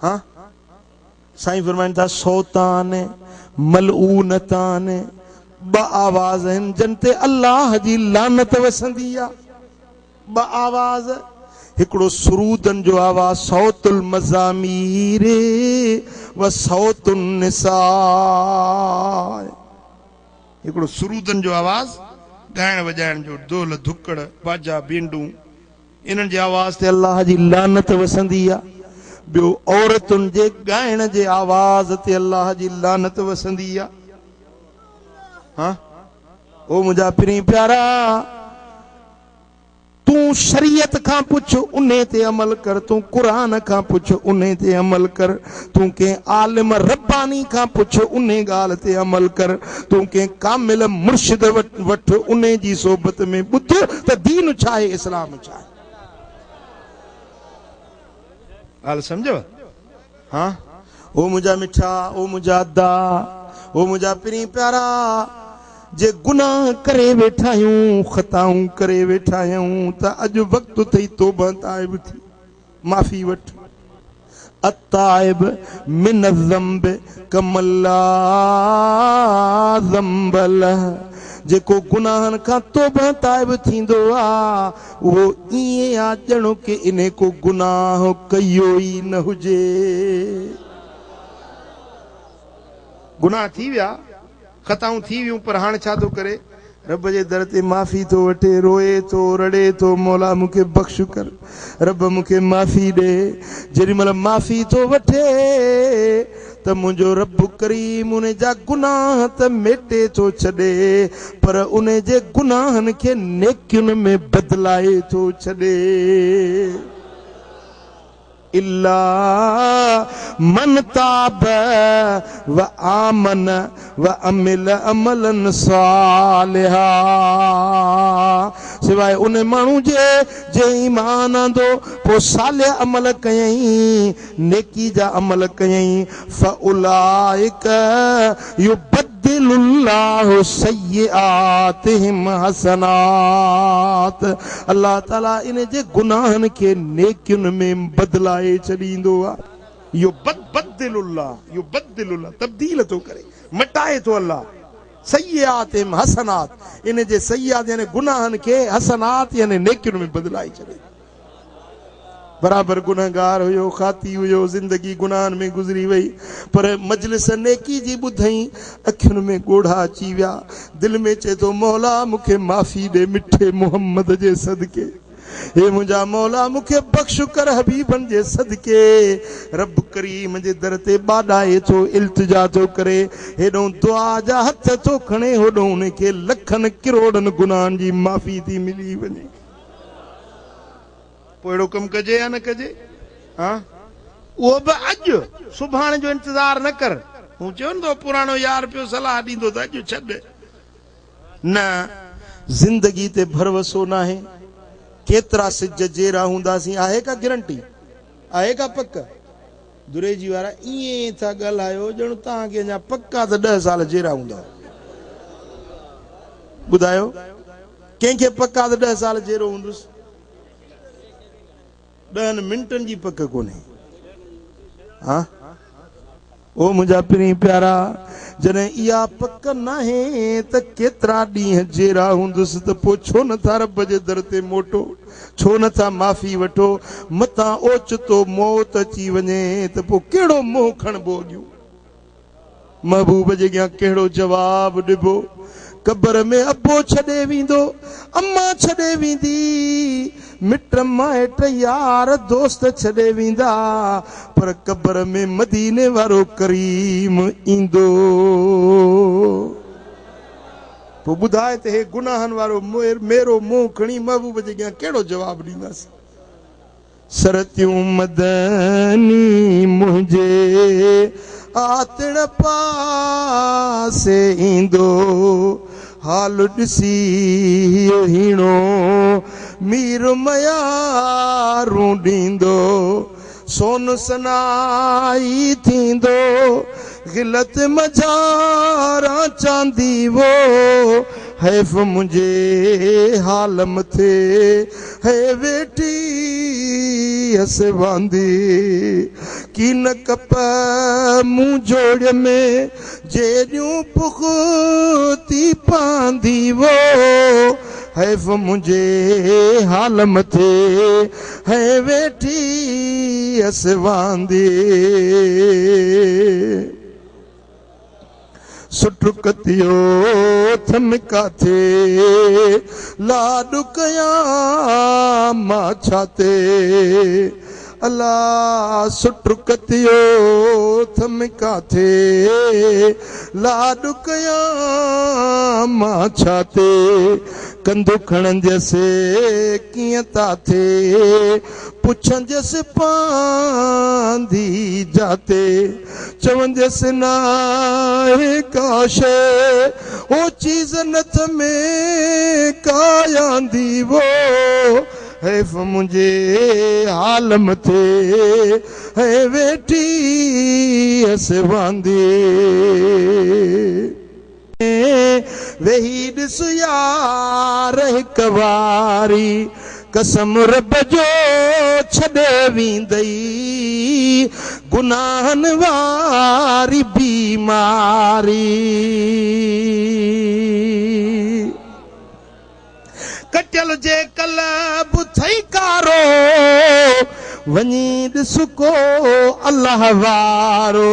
हाँ साईं फरमाइन था सौतान मलऊनतान ब आवाज़ आहिनि जन ते अल्लाह जी लानत वसंदी आहे। ब आवाज़ हिकिड़ो सुरूदन जो आवाज़ सौतुल मज़ामीर व सौतुन निसा, हिकिड़ो सुरूदन जो आवाज़ ॻाइण वॼाइण जो ढोल धुकड़ बाजा बींडूं इन्हनि जे आवाज़ ते अल्लाह जी लानत वसंदी आहे। ॿियो औरतुनि जे ॻाइण जे आवाज़ ते अल्लाह जी लानत वसंदी आहे। हाँ ओ मुंहिंजा पिरी प्यारा तूं शरीयत खां पुछ उन ते अमल कर, तूं क़ुरान खां पुछ उन ते अमल कर, तूं कंहिं आलिम रब्बानी खां पुछ उन ॻाल्हि ते अमल कर, तूं कंहिं कामिल मुर्शिद वठ उन जी सोबत में ॿुध त दीन छा आहे इस्लाम छा आहे। ॻाल्हि सम्झो। हाँ ओ मुंहिंजा मिठा ओ मुंहिंजा अदा ओ मुंहिंजा पिरी प्यारा जे गुनाह करे वेठा आहियूं ख़ताऊं करे वेठा आहियूं त अॼु वक़्तु अथई तौबा ताइब थी माफ़ी वठ। अताइब मिन ज़ंब कमल्ला ज़ंब लह, जेको गुनाहनि खां तौबा ताइब थींदो आहे उहो ईअं आहे ॼणो की इन को गुनाह कयो ई न हुजे। गुनाह थी विया ख़ताऊं थी वियूं पर हाणे छा थो करे रब जे दर ते माफ़ी थो वठे, रोए थो रड़े थो मौला मूंखे बख़्श कर, रब मूंखे माफ़ी ॾे। जेॾी महिल माफ़ी थो वठे त मुंहिंजो रब करीम उन जा गुनाह त मेटे थो छॾे पर उन जे गुनाहनि खे नेकियुनि में बदिलाए थो छॾे। इल्ला मन ताब व आमन व अमिल अमलन सालिहा, सिवाय उन माण्हू जे ईमान आंदो पोइ सालिह अमल कयई नेकी जा अमल कयई फउलाइक युबद्दिलुल्लाहु सय्यिआतिहिम हसनात, अल्लाह ताला इन जे गुनाहनि खे नेकियुनि में बदिलाए छॾींदो आहे। युबद्दिलुल्लाह युबद्दिलुल्लाह तब्दील थो करे मटाए थो अल्लाह सय्यिआतिहिम हसनात, इन जे सय्यात यानी गुनाहनि खे हसनात यानी नेकियुनि में बदिलाए छॾे। बराबर गुनहगार हुयो खाती हुयो जिंदगी गुनाहनि में गुज़री वई पर मजलिस नेकी जी ॿुधई अखियुनि में ॻोढ़ा अची विया, दिलि में चए थो मौला मूंखे माफ़ी ॾे मिठे मुहम्मद जे सदके, हे मुंहिंजा मौला मूंखे बख़्श कर हबीबनि जे सदके। रब करीम जे दर ते ॿाॾाए थो इल्तिजा थो करे, हेॾो दुआ जा हथ थो खणे होॾो उनखे लखनि किरोड़नि गुनाहनि जी माफ़ी थी मिली वञे। पोइ अहिड़ो कमु कजे या न कजे? हाँ उहो बि अॼु सुभाणे जो इंतज़ार न कर। हू चवंदो पुराणो यार पियो सलाह ॾींदो त अॼु छॾ न, ज़िंदगी ते भरवसो न आहे। केतिरा सिज जहिड़ा हूंदासीं आहे का गारंटी आहे का पक? दुरेजी वारा ईअं था ॻाल्हायो ॼणो तव्हांखे अञा पक्का त 10 साल जहिड़ा हूंदा। ॿुधायो कंहिंखे पक्का त 10 साल जहिड़ो हूंदुसि? 10 मिंटनि जी पक कोन्हे। हाँ ओ मुंहिंजा पिरी प्यारा जॾहिं इहा पक नाहे त केतिरा ॾींहं जहिड़ा हूंदुसि त पोइ छो नथा रब जे दर ते मोटो, छो नथा माफ़ी वठो? मथां ओचितो मौत अची वञे त पोइ कहिड़ो मोह खणबो अॻियूं? महबूब जे अॻियां कहिड़ो जवाबु ॾिबो? कबर में अबो छॾे वेंदो, अम्मा छॾे वेंदी, मिट माइट यार दोस्त छॾे वेंदा पर कबर में मदीने वारो करीम ईंदो। पोइ ॿुधाए त हे गुनाहनि वारो मेरो मुंहुं खणी महबूब जे अॻियां कहिड़ो जवाबु ॾींदासीं? सरतियूं मदनी मुंहिंजे आतड़ पासे ईंदो, हाल ॾिसी हीणो मीर मयारूं ॾींदो, सोन सनाई थींदो गिलत मझारा चांदी वो, हैफ मुंहिंजे हाल मथे है वेठी हसवांदी की न कप मुंह जोड़ में जेड़ियूं पुखती पांदी वो हैफ मुझे हाल मथे है वेठी हसवांदी सुटुकतियो थमका थे लाडू कया मां छाते अल्लाह सुटुकतियो थमका थे लाडू कया मां छाते कंधु खणन जैसे किए ता थे पुछन जैसे पांदी जाते चवन जैसे ना काशे ओ चीज नथ में कायांदी वो हैफ मुझे हालम थे है वेठी हसवांदी वही ॾिस यार हिक वारी कसम रब जो छॾे वेंदई गुनाहन वारी बीमारी कटियल जे कलब थई कारो वञी ॾिस को अल्लाह वारो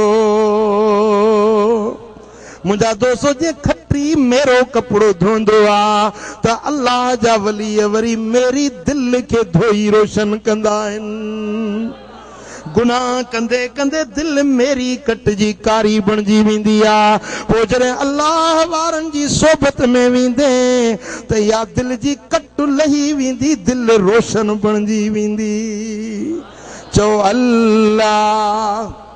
मुंहिंजा दोस्तो जे खटी मेरो कपिड़ो धोंदो आ त अल्लाह जा वली वरी मेरी दिल खे धोई रोशन कंदा आहिनि गुनाह कंदे कंदे दिल मेरी कटजी कारी बणजी वेंदी आ पोइ जॾहिं अल्लाह वारनि जी सोबत में वेंदे त या दिल जी कट लही वेंदी दिल रोशन बणजी वेंदी चओ अल्लाह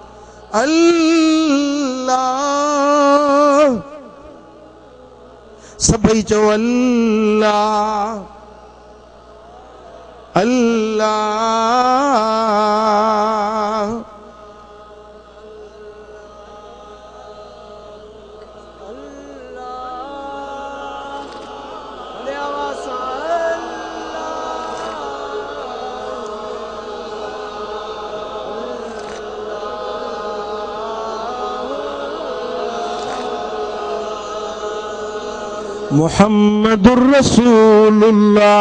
अल्लाह सभई चओ अल्लाह अल्लाह मुहम्मदुर रसूलुल्लाह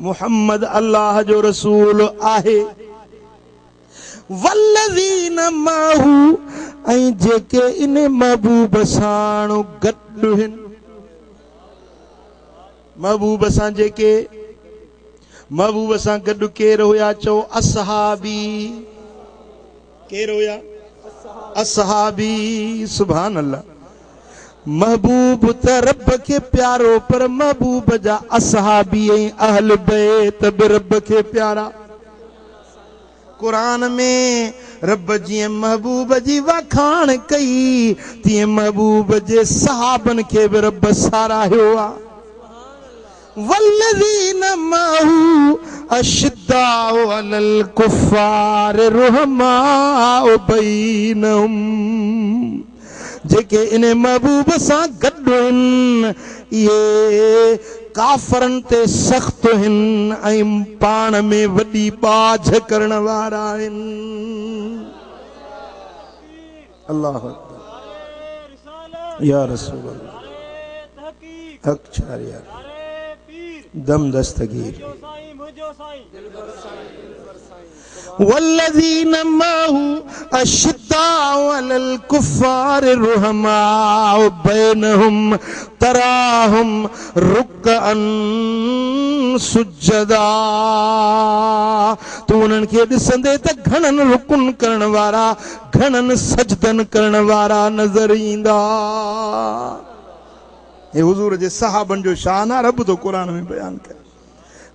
मुहम्मद अल्लाह जो रसूल आहे वल्लज़ीन माहू ऐं जेके इन महबूब सां गॾु आहिनि महबूब सां जेके महबूब सां गॾु केर हुया चओ असहाबी केर हुया असहाबी सुभान अल्लाह महबूब त रब के प्यारो पर महबूब जा असहाबी ऐं अहल बैत बि रब के प्यारा कुरान में रब जीअं महबूब जी वाखाण कई तीअं महबूब जे सहाबन खे बि रब साराहियो आहे वल्लज़ीन माहू अशिद्दाउ अलल कुफ़ार रुहमाउ बैनहुम जेके इन महबूब सां गॾु आहिनि इहे काफ़रनि ते सख़्त आहिनि ऐं पाण में वॾी बाझ करण वारा आहिनि अल्लाह अकबर या रसूल अल्लाह अक्षर यार दम दस्तगीर वल्लज़ीन माहू अशिद्दाउ अलल कुफ़ार रुहमाउ बैनहुम तराहुम रुकअन सुजदा तू उन्हनि खे ॾिसंदे त घणनि रुकुन करण वारा घणनि सजदन करण वारा नज़र ईंदा हे हुजूर जे सहाबन जो शान आहे रब तो कुरान में बयान करे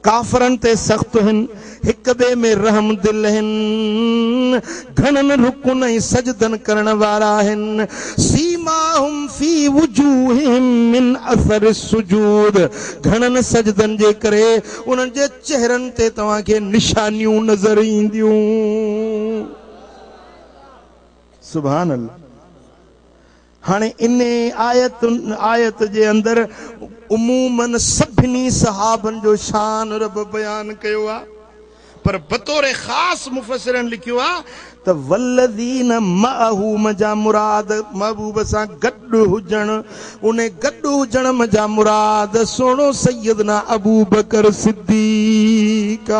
काफ़रनि ते सख़्त आहिनि हिक ॿिए में रहम दिल आहिनि घणनि रुकुन ऐं सजदन करण वारा आहिनि सीमाहुम फी वुजूहिहिम मिन असर सुजूद घणनि सजदन जे करे उन्हनि जे चेहरनि ते तव्हांखे निशानियूं नज़र ईंदियूं सुभान अल्लाह हाणे इन आयत जे अंदर उमूमन सभिनी सहाबन जो शान रब बयान कयो आहे, पर बतौर ख़ास मुफ़सिरन लिखियो आहे त वल्लज़ीन मअहू मजा मुराद महबूब सां गॾु हुजण, उन गॾु हुजण मजा मुराद सोणो सैयदना अबू बकर सिद्दीक़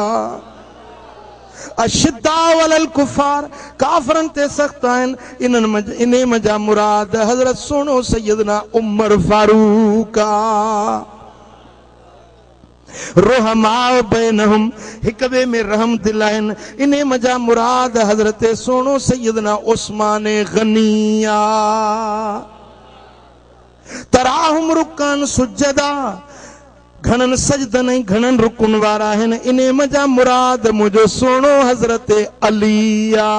अशिद्दाउ अलल कुफ़ार, काफ़रन ते सख्त आहिनि, इन मजा मुराद हज़रत सोणो सैयदना उमर फारूक रोहमा बैनहुम, हिक ॿिए में रहम दिल आहिनि, इन मजा मुराद हज़रत सोणो सैयदना उस्मान गनिया तराहुम रुकन सुजदा, घणनि सजदन ऐं घणनि रुकुन वारा आहिनि, इन मजा मुराद मुंहिंजो सोणो हज़रत अलीया।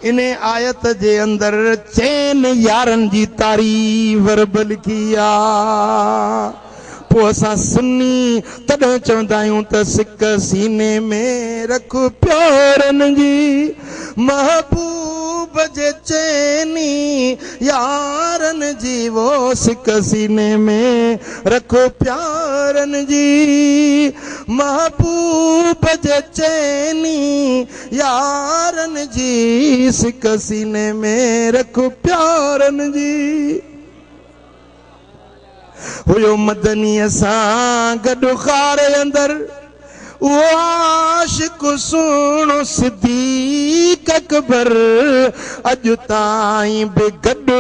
इन आयत जे अंदर चैन यारनि जी तारीफ़ रब लिखी आहे। पोइ असां सुन्नी तॾहिं चवंदा आहियूं त सिक सीने में रख प्यारनि जी, महबूब जे चैनी यारनि जी, वो सिक सीने में रखो प्यारनि जी, महबूब जे चैनी यारनि जी, सिक सीने में रखो प्यारनि जी। हुयो मदनीअ सां गॾु खारे अंदर वो आशिक सुणो सिद्दीक़ अकबर, अॼु ताईं बि गॾु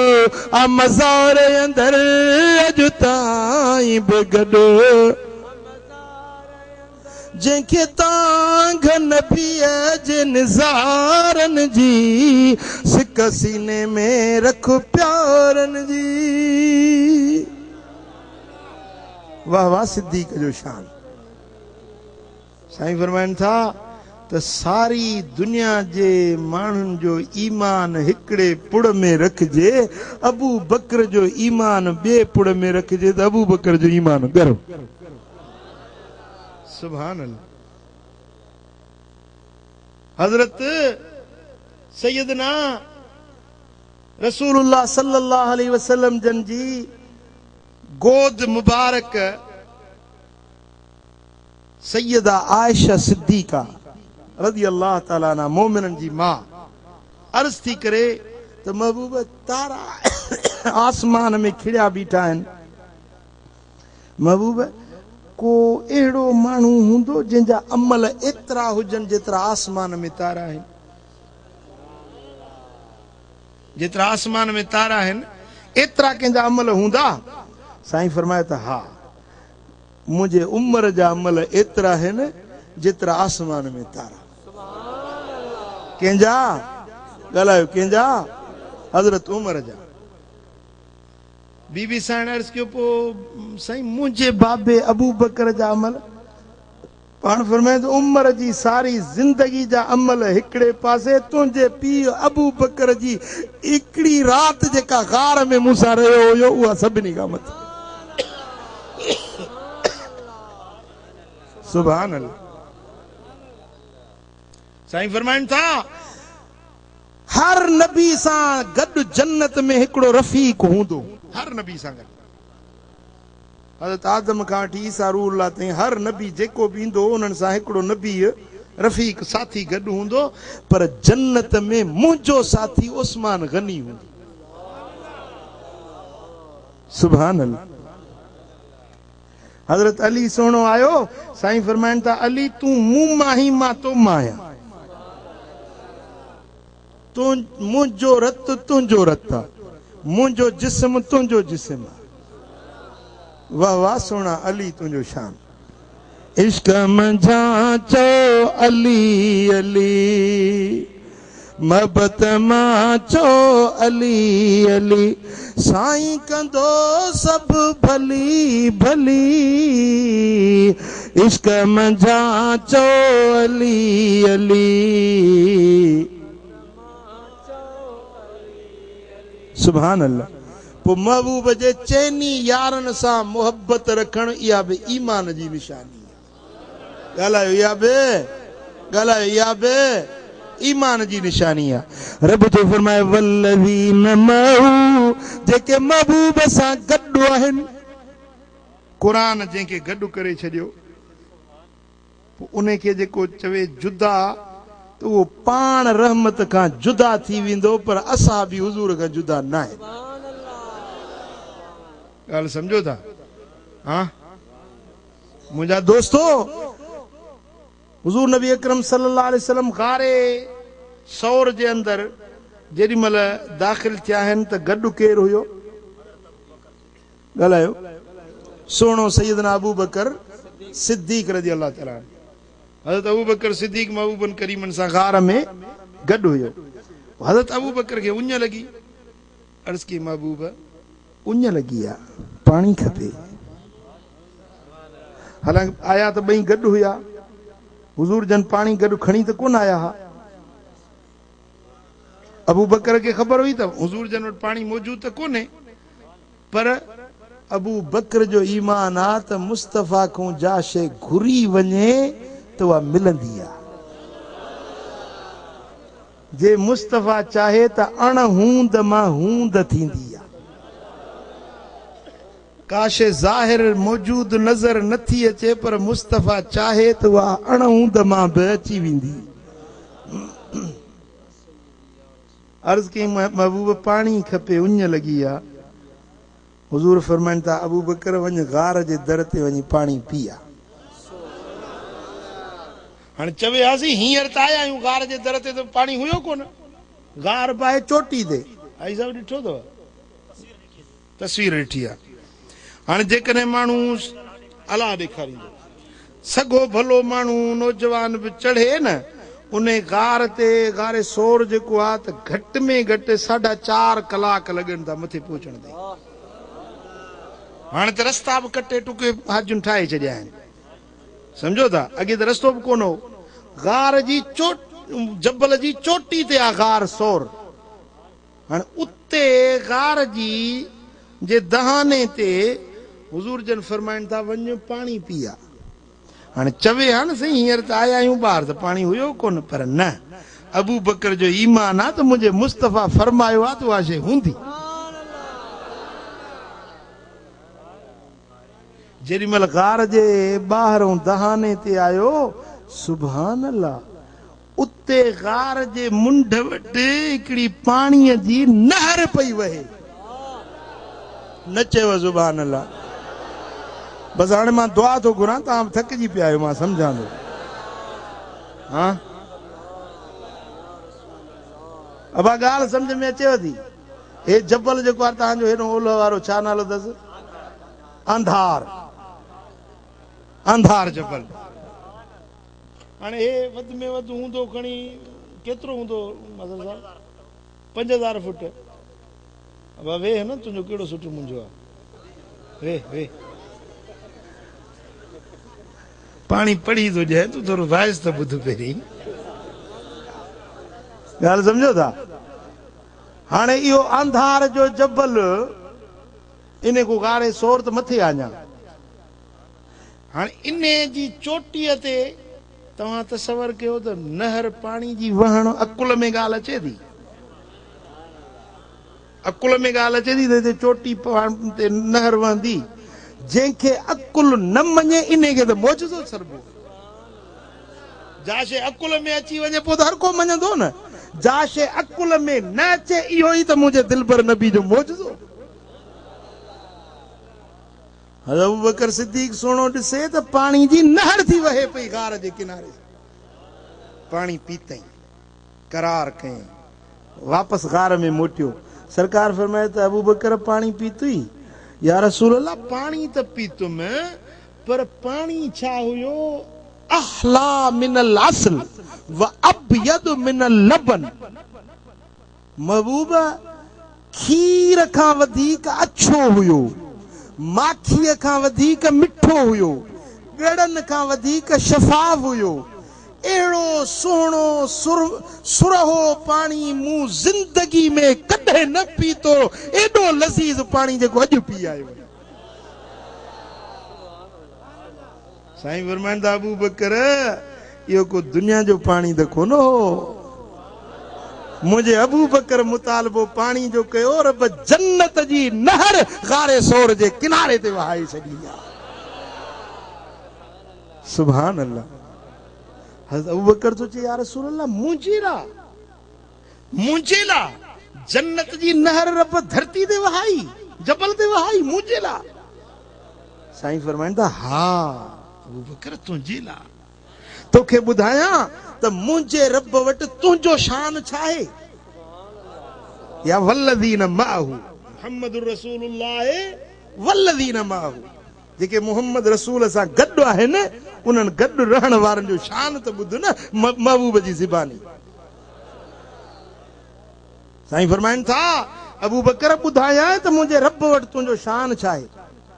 आ मज़ार अंदर, अॼु ताईं बि गॾु, जंहिंखे तां नबीअ जे निज़ारनि जी, सिक सीने में रख प्यारनि जी। वाह वाह सिद्दीक़ जो शान। साईं फरमाइनि था त सारी दुनिया जे माण्हुनि जो ईमान हिकिड़े पुड़ में रखिजे, अबू बकर जो ईमान ॿिए पुड़ में रखिजे त अबू बकर जो ईमान ॻरो। सुभान अल्लाह। हज़रत सैयदना रसूलुल्लाह सल्लल्लाहु अलैहि वसल्लम जन जी गोद मुबारक सैयदा आयशा सिद्दीका रज़ी अल्लाह ताला अन्हा मोमिनन जी मां अर्ज़ थी करे त महबूब तारा आसमान में खिड़िया बीठा आहिनि, महबूब को अहिड़ो माण्हू हूंदो जंहिंजा अमल एतिरा हुजनि जेतिरा आसमान में तारा आहिनि, जेतिरा आसमान में तारा आहिनि एतिरा कंहिंजा अमल हूंदा? साईं फरमाए त हा, मुंहिंजे उमर जा अमल एतिरा आहिनि जेतिरा आसमान में तारा। कंहिंजा ॻाल्हायो, कंहिंजा? हज़रत उमर जा। बीबी साईं अर्ज़ कयो, पोइ साईं मुंहिंजे बाबे अबू बकर जा अमल? पाण फरमाए त उमर जी सारी ज़िंदगी जा अमल हिकिड़े पासे, तुंहिंजे पीउ अबू बकर जी हिकिड़ी राति जेका गार में मूंसां रहियो हुयो उहा सभिनी खां मथे। सुभान अल्लाह। साईं फरमाइनि था हर नबी सां गॾु जन्नत में हिकिड़ो रफ़ीक हूंदो, हर नबी सां गॾु। हज़रत आदम खां वठी ईसा रूह अल्लाह ताईं हर नबी जेको बि ईंदो उन्हनि सां हिकिड़ो नबी रफ़ीक साथी गॾु हूंदो, पर जन्नत में मुंहिंजो साथी उस्मान गनी हूंदो। सुभान अल्लाह। हज़रत अली सोणो आयो, साईं फरमाइनि था अली तूं मूं मां ही मां तो मां आहियां, तूं मुंहिंजो रत तुंहिंजो रत आहे, मुंहिंजो जिस्म तुंहिंजो जिस्म आहे। वाह वाह सोना अली तुंहिंजो शान। इश्क मंझा चो अली अली, महबत मां चो अली अली, साईं कंदो सभु भली भली। इश्क मंझा चो अली अली। सुभान अल्लाह। पोइ महबूब जे चैनी यारनि सां मोहब्बत रखण इहा बि ईमान जी निशानी आहे। ॻाल्हायो, इहा बि ॻाल्हायो, इहा बि ईमान जी निशानी आहे। रब तो फरमाए वल्लज़ीन मअहू जेके महबूब सां गॾु आहिनि। क़ुरान जंहिंखे गॾु करे छॾियो उन खे जेको चवे जुदा त उहो पाण रहमत खां जुदा थी वेंदो, पर असां बि हुज़ूर खां जुदा न आहियूं। ॻाल्हि सम्झो था? हाँ मुंहिंजा दोस्तो, हुज़ूर नबी अकरम सल्लल्लाहु अलैहि वसल्लम गारे सौर जे अंदरि जेॾी महिल दाख़िल थिया आहिनि त गॾु केरु हुयो? ॻाल्हायो। सुहिणो सैयदना अबू बकर सिद्दीक़ रज़ी अल्लाह तआला अन्हु। हज़रत अबू बकर सिद्दीक़ महबूबन करीमन सां गार में गॾु हुयो। हज़रत अबू बकर खे उञ लॻी। अर्ज़ की महबूब उञ लॻी आहे, पाणी खपे। हालांकि आया त ॿई गॾु हुया, हुज़ूर जन पाणी गॾु खणी त कोन आया हुआ। अबू बकर खे ख़बर हुई त हुज़ूर जन वटि पाणी मौजूद त कोन्हे, पर अबू बकर जो ईमान आहे त मुस्तफ़ा खां जा शइ घुरी वञे त उहा मिलंदी आहे। जे मुस्तफ़ा चाहे त अण हूंद मां हूंद थींदी आहे। काश ज़ाहिर मौजूद नज़र नथी अचे, पर मुस्तफ़ा चाहे त उहा अण हूंद मां बि अची वेंदी। अर्ज़ कई महबूब पाणी खपे, उञ लॻी आहे। हुज़ूर फरमाइनि था अबू बकर वञ गार जे दर ते वञी पाणी पी आ। हाणे चवे हासीं हींअर त आया आहियूं गार जे दर ते त पाणी हुयो कोन। गार पाए चोटी ते आई साहब ॾिठो अथव, तस्वीर ॾिठी आहे। हाणे जेकॾहिं माण्हू अलाह ॾेखारींदो सॻो भलो माण्हू नौजवान बि चढ़े न उन गार ते, गारे सोर जेको आहे त घटि में घटि 4.5 कलाक लॻनि था मथे पहुचण ते। हाणे त रस्ता बि कटे टुके हाजियुनि ठाहे छॾिया आहिनि, सम्झो था? अॻे त रस्तो बि कोन हो। गार जी जबल जी चोटी ते आहे गार सोर। हाणे उते गार जी जे दहाने ते हुज़ूर जन फरमाइनि था वञ पाणी पी आ। हाणे चवे हा न सही हींअर त आया आहियूं ॿाहिरि त पाणी हुयो कोन, पर न, अबू बकर जो ईमान आहे त मुंहिंजे मुस्तफ़ा फरमायो आहे त उहा शइ हूंदी। जेॾी महिल गार जे ॿाहिरों दहाने ते आयो, सुभान अल्लाह, उते गार जे मुंड वटि हिकिड़ी पाणीअ जी नहर पई वहे। न चयो सुभान अल्लाह। बसि हाणे मां दुआ थो घुरां, तव्हां थकिजी पिया आहियो, मां सम्झां थो। हा अबा ॻाल्हि सम्झ में अचेव थी? हे जबल जेको आहे तव्हांजो हेॾो ओलह वारो, छा नालो अथसि? अंधार। अंधार जबल। हाणे हे वधि में वधि हूंदो खणी केतिरो हूंदो मदर साहब? 5000 फुट। अब वेह न, तुंहिंजो कहिड़ो सुठो मुंहिंजो आहे। वेह वेह, पाणी पढ़ी थो ॼाए, तूं थोरो वाइस त ॿुध पहिरीं। ॻाल्हि सम्झो था? हाणे इहो अंधार जो जबल, इन को गारे सोर त मथे आञा। हाणे इन जी चोटीअ ते तव्हां तसवर कयो त नहर पाणी जी वहण अकुल में ॻाल्हि अचे थी? अकुल में ॻाल्हि अचे थी त हिते चोटी ते नहर वहंदी? जंहिंखे अकुल न मञे इन खे त मौजज़ो सरबो। जा शइ अकुल में अची वञे पोइ त हर को मञंदो न। जा शइ अकुल में न अचे, इहो ई त मुंहिंजे दिलबर नबी जो मौजज़ो। अबू बकर सिद्दीक़ सुहिणो ॾिसे त पाणी जी नहर थी वहे पई गार जे किनारे। पाणी पीतई, करार कयईं, वापसि गार में मोटियो। सरकार फरमाए त अबू बकर पाणी पीतई? या रसूल अल्लाह, पाणी त पीतुम, पर पाणी छा हुयो? अहला मिनल असल व अबयद मिनल लबन। महबूब, खीर खां वधीक अछो हुयो, माखीअ खां वधीक मिठो हुयो, ॻड़नि खां वधीक शफ़ाफ हुयो। अहिड़ो सुहिणो सुरहो पाणी मूं ज़िंदगी में कॾहिं न पीतो। एॾो लज़ीज़ पाणी जेको अॼु पी आयो। साईं फरमाइनि था अबू बकर, इहो को दुनिया जो पाणी त कोन हो, मुझे अबू बकर मुतालबो पानी जो कयो रब जन्नत जी नहर गारे सोर जे किनारे ते वहाई छॾी आहे। सुभान अल्लाह। हज़रत अबू बकर तो चे या रसूल अल्लाह मुझे ला जन्नत जी नहर रब धरती ते वहाई जबल ते वहाई मुझे ला। साईं फरमाइनि था हा अबू बकर तुंहिंजे ला तोखे ॿुधायां त मुंहिंजे रब वटि तुंहिंजो शान छा आहे। या वल्लज़ीन माअहू मुहम्मदुर रसूलुल्लाह वल्लज़ीन माअहू जेके मोहम्मद रसूल सां गॾु आहिनि उन्हनि गॾु रहण वारनि जो शान त ॿुध न महबूब जी ज़बानी। साईं फरमाइनि था अबू बकर ॿुधायां त मुंहिंजे रब वटि तुंहिंजो शान छा आहे।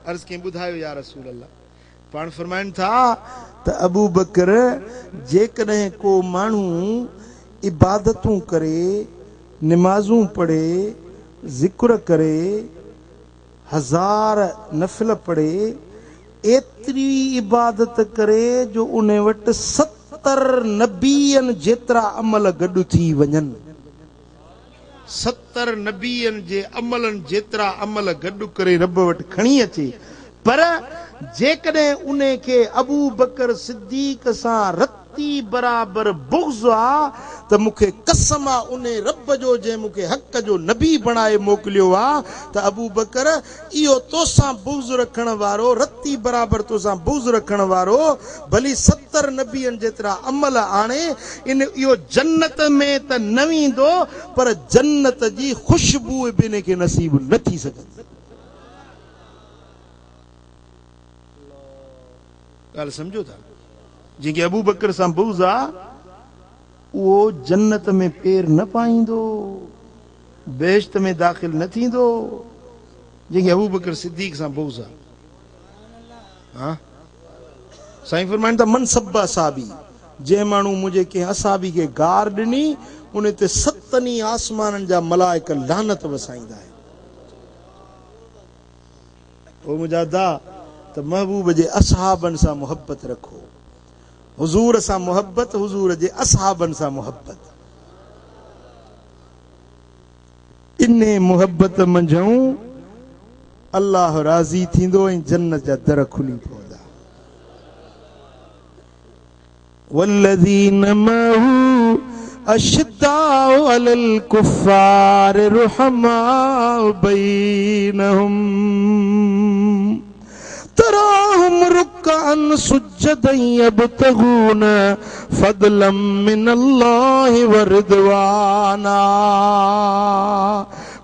अर्ज़ कई ॿुधायो या रसूल अल्लाह। पाण फरमाइनि था त अबू बकर जेकॾहिं को माण्हू इबादतूं करे निमाज़ूं पढ़े ज़िक्र करे हज़ार नफ़िल पढ़े एतिरी इबादत करे जो उन वटि 70 नबीअनि जेतिरा अमल गॾु थी वञनि 70 नबीअनि जे अमलनि जेतिरा अमल गॾु करे रब वटि खणी अचे पर जेकॾहिं उन खे अबू बकर सिद्दीक़ सां रती बराबर बुग़्ज़ आहे त मूंखे कसम आहे उन रब जो जंहिं मूंखे हक़ जो नबी बणाए मोकिलियो आहे त अबू बकर इहो तोसां बुग़्ज़ रखण वारो रती बराबर तोसां बुग़्ज़ रखण वारो भली 70 नबीअनि जेतिरा अमल आणे इहो जन्नत में त न वेंदो पर जन्नत जी ख़ुशबू बि इन खे नसीब न थी सघंदी। ॻाल्हि सम्झो था जंहिंखे अबू बकर सां बुग़्ज़ आहे उहो जन्नत में पेर न पाईंदो बेश्त में दाख़िल न थींदो जंहिंखे अबू बकर सिद्दीक़ सां बुग़्ज़ आहे। हाँ साईं फरमाइनि था मनसब असाबी जंहिं माण्हू मुंहिंजे कंहिं असाबी खे गार ॾिनी उन ते 7 आसमाननि जा मलाइक लानत वसाईंदा आहिनि। ओ मुजादा त महबूब जे असहाबनि सां मोहब्बत रखो हुज़ूर सां मोहब्बत हुज़ूर जे असहाबनि सां मोहब्बत इन मोहब्बत मंझूं अल्लाह राज़ी थींदो ऐं जन्नत जा दर खुली पवंदा। वल्लज़ीन माहू अशिद्दाउ अलल कुफ़ार रुहमाउ बैनहुम तराहुम रुक्अन सुज्जदन यब्तगून फदलन मिनल्लाहि व रिदवाना।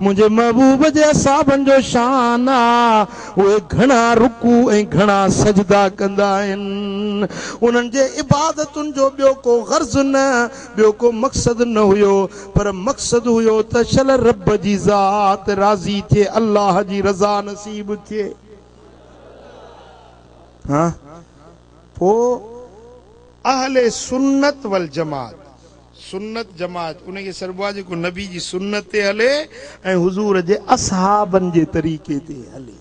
मुंहिंजे महबूब जे असाबनि जो शान आहे उहे घणा रुकू ऐं घणा सजदा कंदा आहिनि उन्हनि जे इबादतुनि जो ॿियो को गर्ज़ न ॿियो को मक़सदु न हुयो पर मक़सदु हुयो त शल रब जी ज़ात राज़ी थिए अल्लाह जी रज़ा नसीब थिए। हाँ पोइ अहले सुन्नत वल जमात सुन्नत जमात उनखे सरबो आहे जेको नबी जी सुन्नत ते हले ऐं हुज़ूर जे असहाबनि जे तरीक़े ते हले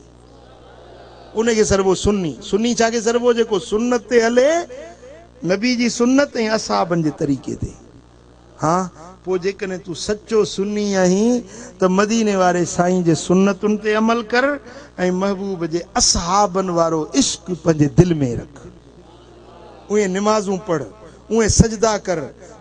उनखे सरबो सुन्नी सुन्नी छा खे सरबो जेको सुन्नत ते हले नबी जी सुन्नत ऐं असहाबनि जे तरीक़े ते। हाँ पोइ जेकॾहिं तूं सचो सुन्नी आहीं त मदीने वारे साईं जे सुन्नतुनि ते अमल कर ऐं महबूब जे असहाबनि वारो इश्क पंहिंजे दिलि में रख उहे निमाज़ूं पढ़ उहे सजदा कर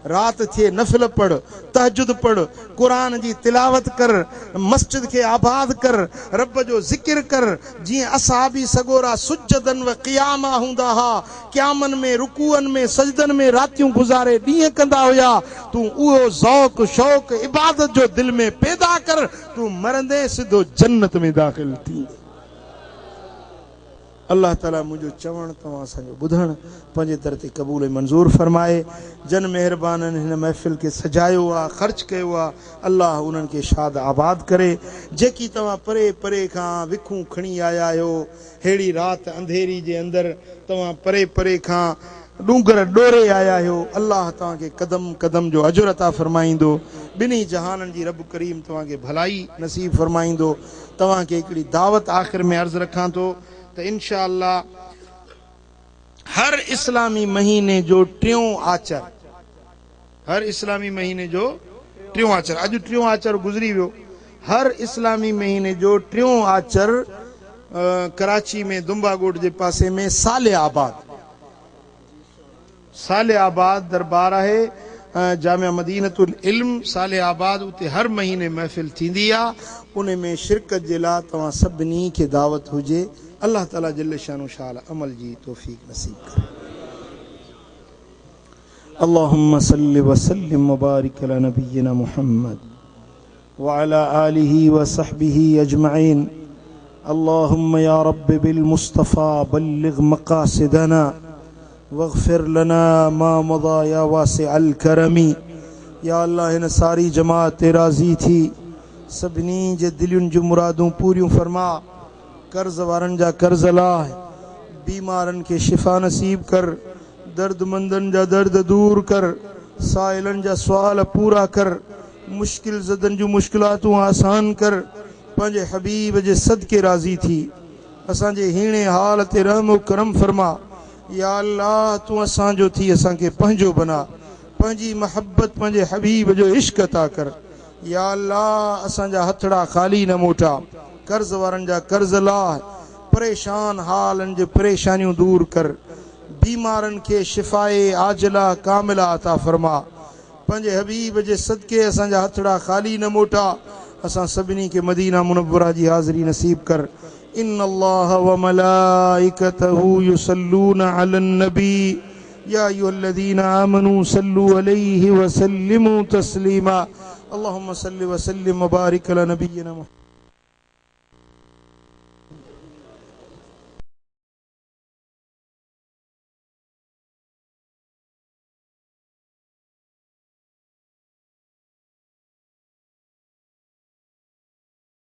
रात थिए नफ़िल पढ़ तहजुद पढ़ क़ुरान जी तिलावत कर मस्जिद खे आबाद कर रब जो ज़िक्र कर जीअं असहाबी सगोरा सुजदन व क़ियामा हूंदा हा क़यामनि में रुकूअनि में सजदनि में रातियूं गुज़ारे ॾींहं कंदा हुया तूं उहो ज़ौक़ शौक़ इबादत जो दिलि में पैदा कर तूं मरंदे सिधो जन्नत में दाख़िल थी। अल्लाह ताला मुंहिंजो चवणु तव्हां असांजो ॿुधणु पंहिंजे दर ते क़बूल ऐं मंज़ूर फरमाए जन महिरबाननि हिन महफ़िल खे सजायो आहे ख़र्च कयो आहे अल्लाह उन्हनि खे शाद आबाद करे जेकी तव्हां परे परे खां विखूं खणी आया आहियो अहिड़ी राति अंधेरी जे अंदरि तव्हां परे परे खां डूंगर डोरे आया आहियो अल्लाह तव्हांखे क़दम क़दम जो अजुर अता फरमाईंदो ॿिन्ही जहाननि जी रब करीम तव्हांखे भलाई नसीब फरमाईंदो। तव्हांखे हिकिड़ी दावत आख़िर में अर्ज़ु रखां थो त इंशा अल्लाह हर इस्लामी महीने जो टियों आचर हर इस्लामी महीने जो टियों आचर अॼु टियों आचर गुज़री वियो। हर इस्लामी महीने जो टियों आचर कराची में दुम्बागोट जे पासे में साले आबाद दरबार है जामिया मदीनतुल इल्म साले आबाद, उते हर महीने महफ़िल थींदी आहे। उन में शिरकत जे लाइ तव्हां सभिनी खे दावत हुजे। अल्लाह ताला जल्ल शानु शाल अमल जी तौफ़ीक़ नसीब करे। अल्लाहुम्मा सल्लि व सल्लिम व बारिक अला नबिय्यिना मुहम्मद व अला आलिहि व सहबिहि अजमईन। अल्लाहुम्मा या रब्बि बिल मुस्तफ़ा बल्लिग मक़ासिदना वग़फ़िर लना मा मदा या वासिअल करमी। या अल्लाह हिन सारी जमात ते राज़ी थी, सभिनी जे दिलियुनि जूं मुरादूं पूरियूं फरमा। कर्ज़ वारनि जा कर्ज़ लाह, बीमारनि खे शिफ़ा नसीब कर, दर्दमंदनि जा दर्द दूर कर, साइलनि जा सुवाल पूरा कर, मुश्किल ज़दनि जूं मुश्किलातूं आसान कर। पंहिंजे हबीब जे सदके राज़ी थी, असांजे हीणे हाल ते रहम करम फरमा। या अल्लाह तू असांजो थी असांखे पंहिंजो बना, पंहिंजी महब्बत पंहिंजे हबीब जो इश्क अता कर। या अल्लाह असांजा हथड़ा ख़ाली न मोटा, कर्ज़ वारनि जा कर्ज़ लाह, परेशान हालनि जे परेशानियूं दूर कर, बीमारनि खे शिफ़ाए आजिला कामिला अता फरमा। पंहिंजे हबीब जे सदके असांजा हथड़ा ख़ाली न मोटा, असां सभिनी खे मदीना मुनव्वरा जी हाज़िरी नसीब कर। इन्नल्लाह व मलाइकतहू युसल्लूना अलन नबी या अय्युहल्लज़ीना आमनू सल्लू अलैहि व सल्लिमू तस्लीमा। अल्लाहुम्मा सल्लि व सल्लिम व बारिक अला नबिय्यिना मुहम्मद।